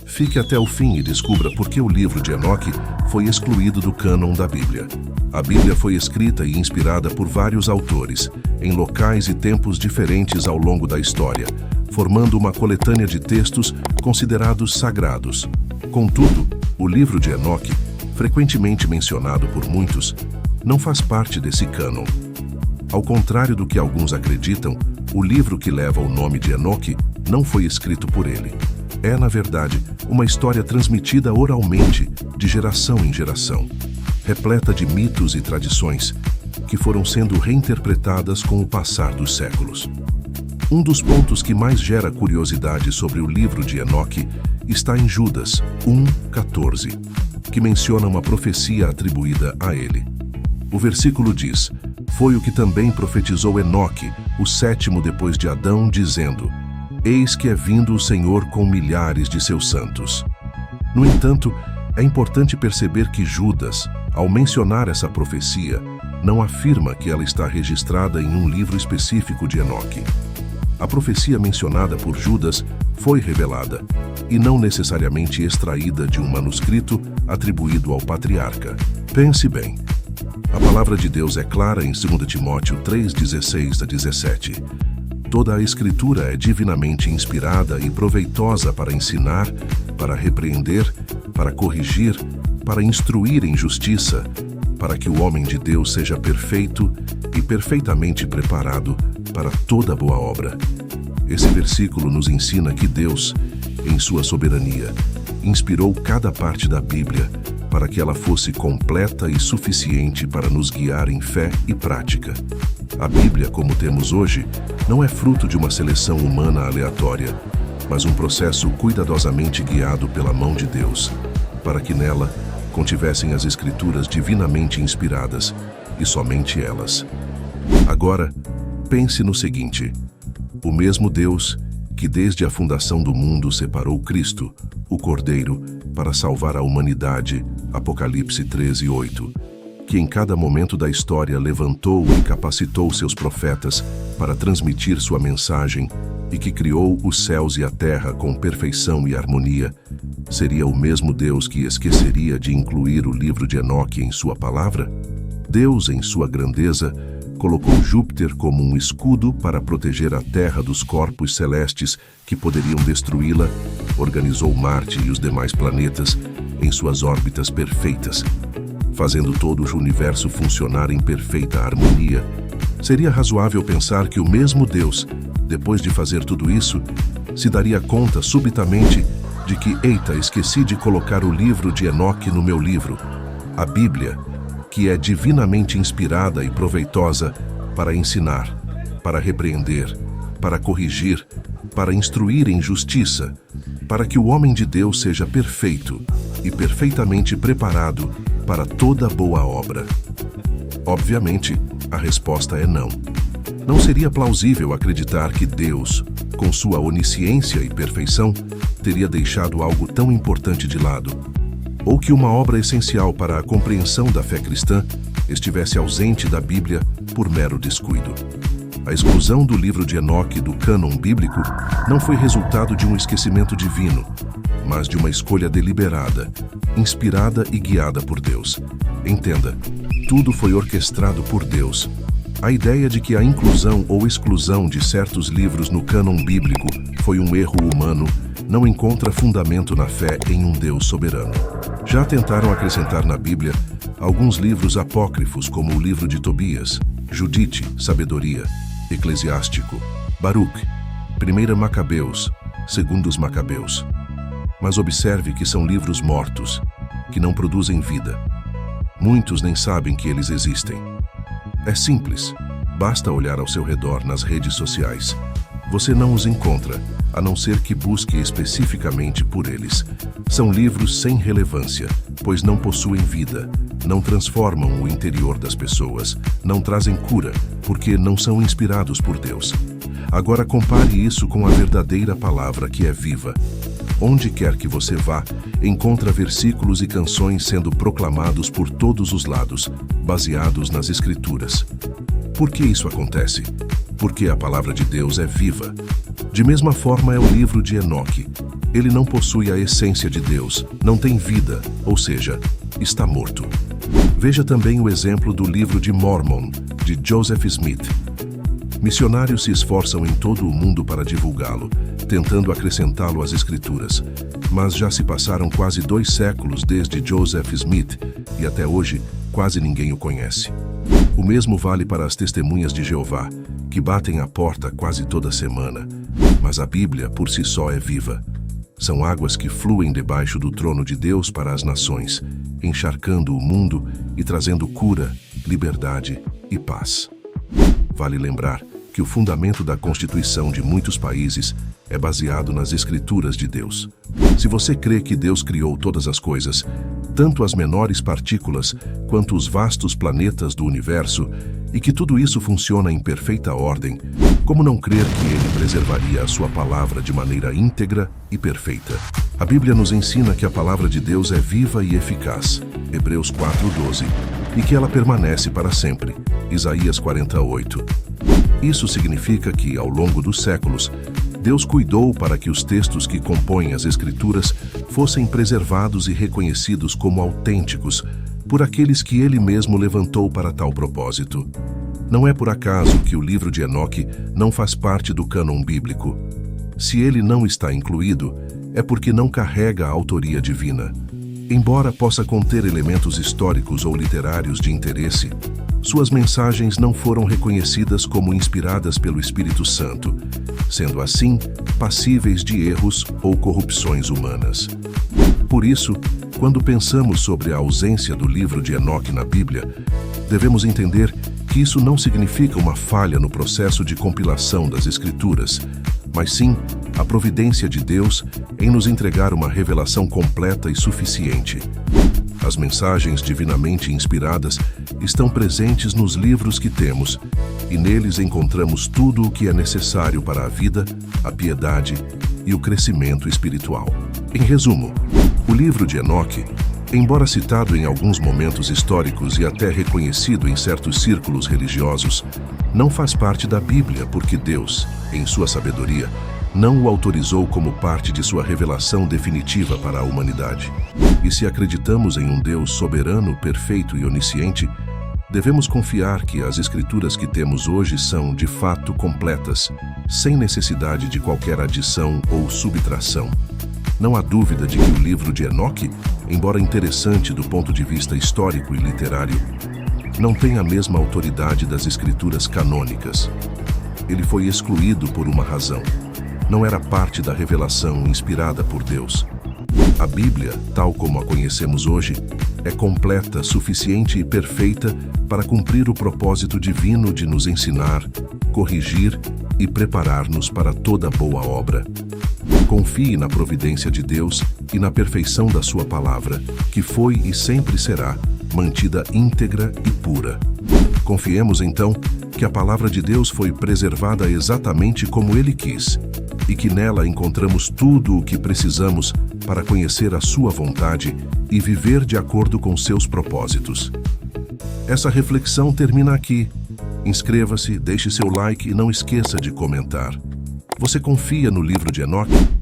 Fique até o fim e descubra por que o livro de Enoque foi excluído do cânon da Bíblia. A Bíblia foi escrita e inspirada por vários autores, em locais e tempos diferentes ao longo da história, formando uma coletânea de textos considerados sagrados. Contudo, o livro de Enoque, frequentemente mencionado por muitos, não faz parte desse cânon. Ao contrário do que alguns acreditam, o livro que leva o nome de Enoque não foi escrito por ele. É, na verdade, uma história transmitida oralmente, de geração em geração, repleta de mitos e tradições que foram sendo reinterpretadas com o passar dos séculos. Um dos pontos que mais gera curiosidade sobre o livro de Enoque está em Judas 1:14, que menciona uma profecia atribuída a ele. O versículo diz: "Foi o que também profetizou Enoque, o sétimo depois de Adão, dizendo: Eis que é vindo o Senhor com milhares de seus santos." No entanto, é importante perceber que Judas, ao mencionar essa profecia, não afirma que ela está registrada em um livro específico de Enoque. A profecia mencionada por Judas foi revelada, e não necessariamente extraída de um manuscrito atribuído ao patriarca. Pense bem. A palavra de Deus é clara em 2 Timóteo 3:16-17. Toda a Escritura é divinamente inspirada e proveitosa para ensinar, para repreender, para corrigir, para instruir em justiça, para que o homem de Deus seja perfeito e perfeitamente preparado para toda boa obra. Esse versículo nos ensina que Deus, em sua soberania, inspirou cada parte da Bíblia para que ela fosse completa e suficiente para nos guiar em fé e prática. A Bíblia, como temos hoje, não é fruto de uma seleção humana aleatória, mas um processo cuidadosamente guiado pela mão de Deus, para que nela contivessem as Escrituras divinamente inspiradas, e somente elas. Agora, pense no seguinte: o mesmo Deus que desde a fundação do mundo separou Cristo, o Cordeiro, para salvar a humanidade, Apocalipse 13:8, que em cada momento da história levantou e capacitou seus profetas para transmitir sua mensagem e que criou os céus e a terra com perfeição e harmonia, seria o mesmo Deus que esqueceria de incluir o livro de Enoque em sua palavra? Deus, em sua grandeza, colocou Júpiter como um escudo para proteger a Terra dos corpos celestes que poderiam destruí-la, organizou Marte e os demais planetas em suas órbitas perfeitas, fazendo todo o universo funcionar em perfeita harmonia. Seria razoável pensar que o mesmo Deus, depois de fazer tudo isso, se daria conta subitamente de que, eita, esqueci de colocar o livro de Enoque no meu livro, a Bíblia, que é divinamente inspirada e proveitosa para ensinar, para repreender, para corrigir, para instruir em justiça, para que o homem de Deus seja perfeito e perfeitamente preparado para toda boa obra. Obviamente, a resposta é não. Não seria plausível acreditar que Deus, com sua onisciência e perfeição, teria deixado algo tão importante de lado, ou que uma obra essencial para a compreensão da fé cristã estivesse ausente da Bíblia por mero descuido. A exclusão do livro de Enoque do cânon bíblico não foi resultado de um esquecimento divino, mas de uma escolha deliberada, inspirada e guiada por Deus. Entenda, tudo foi orquestrado por Deus. A ideia de que a inclusão ou exclusão de certos livros no cânon bíblico foi um erro humano não encontra fundamento na fé em um Deus soberano. Já tentaram acrescentar na Bíblia alguns livros apócrifos, como o livro de Tobias, Judite, Sabedoria, Eclesiástico, Baruque, 1 Macabeus, 2 Macabeus. Mas observe que são livros mortos, que não produzem vida. Muitos nem sabem que eles existem. É simples, basta olhar ao seu redor nas redes sociais. Você não os encontra, a não ser que busque especificamente por eles. São livros sem relevância, pois não possuem vida, não transformam o interior das pessoas, não trazem cura, porque não são inspirados por Deus. Agora compare isso com a verdadeira palavra que é viva. Onde quer que você vá, encontra versículos e canções sendo proclamados por todos os lados, baseados nas Escrituras. Por que isso acontece? Porque a palavra de Deus é viva. De mesma forma é o livro de Enoque. Ele não possui a essência de Deus, não tem vida, ou seja, está morto. Veja também o exemplo do livro de Mormon, de Joseph Smith. Missionários se esforçam em todo o mundo para divulgá-lo, tentando acrescentá-lo às Escrituras. Mas já se passaram quase 2 séculos desde Joseph Smith e até hoje quase ninguém o conhece. O mesmo vale para as testemunhas de Jeová, que batem à porta quase toda semana. Mas a Bíblia por si só é viva. São águas que fluem debaixo do trono de Deus para as nações, encharcando o mundo e trazendo cura, liberdade e paz. Vale lembrar que o fundamento da Constituição de muitos países é baseado nas Escrituras de Deus. Se você crê que Deus criou todas as coisas, tanto as menores partículas quanto os vastos planetas do universo, e que tudo isso funciona em perfeita ordem, como não crer que Ele preservaria a sua palavra de maneira íntegra e perfeita? A Bíblia nos ensina que a palavra de Deus é viva e eficaz, Hebreus 4:12, e que ela permanece para sempre, Isaías 48. Isso significa que, ao longo dos séculos, Deus cuidou para que os textos que compõem as Escrituras fossem preservados e reconhecidos como autênticos por aqueles que Ele mesmo levantou para tal propósito. Não é por acaso que o livro de Enoque não faz parte do cânon bíblico. Se ele não está incluído, é porque não carrega a autoria divina. Embora possa conter elementos históricos ou literários de interesse, suas mensagens não foram reconhecidas como inspiradas pelo Espírito Santo, sendo assim passíveis de erros ou corrupções humanas. Por isso, quando pensamos sobre a ausência do livro de Enoque na Bíblia, devemos entender que isso não significa uma falha no processo de compilação das Escrituras, mas sim a providência de Deus em nos entregar uma revelação completa e suficiente. As mensagens divinamente inspiradas estão presentes nos livros que temos, e neles encontramos tudo o que é necessário para a vida, a piedade e o crescimento espiritual. Em resumo, o livro de Enoque, embora citado em alguns momentos históricos e até reconhecido em certos círculos religiosos, não faz parte da Bíblia porque Deus, em sua sabedoria, não o autorizou como parte de sua revelação definitiva para a humanidade. E se acreditamos em um Deus soberano, perfeito e onisciente, devemos confiar que as Escrituras que temos hoje são, de fato, completas, sem necessidade de qualquer adição ou subtração. Não há dúvida de que o livro de Enoque, embora interessante do ponto de vista histórico e literário, não tem a mesma autoridade das Escrituras canônicas. Ele foi excluído por uma razão. Não era parte da revelação inspirada por Deus. A Bíblia, tal como a conhecemos hoje, é completa, suficiente e perfeita para cumprir o propósito divino de nos ensinar, corrigir e preparar-nos para toda boa obra. Confie na providência de Deus e na perfeição da sua palavra, que foi e sempre será mantida íntegra e pura. Confiemos, então, que a palavra de Deus foi preservada exatamente como Ele quis, e que nela encontramos tudo o que precisamos para conhecer a sua vontade e viver de acordo com seus propósitos. Essa reflexão termina aqui. Inscreva-se, deixe seu like e não esqueça de comentar. Você confia no livro de Enoque?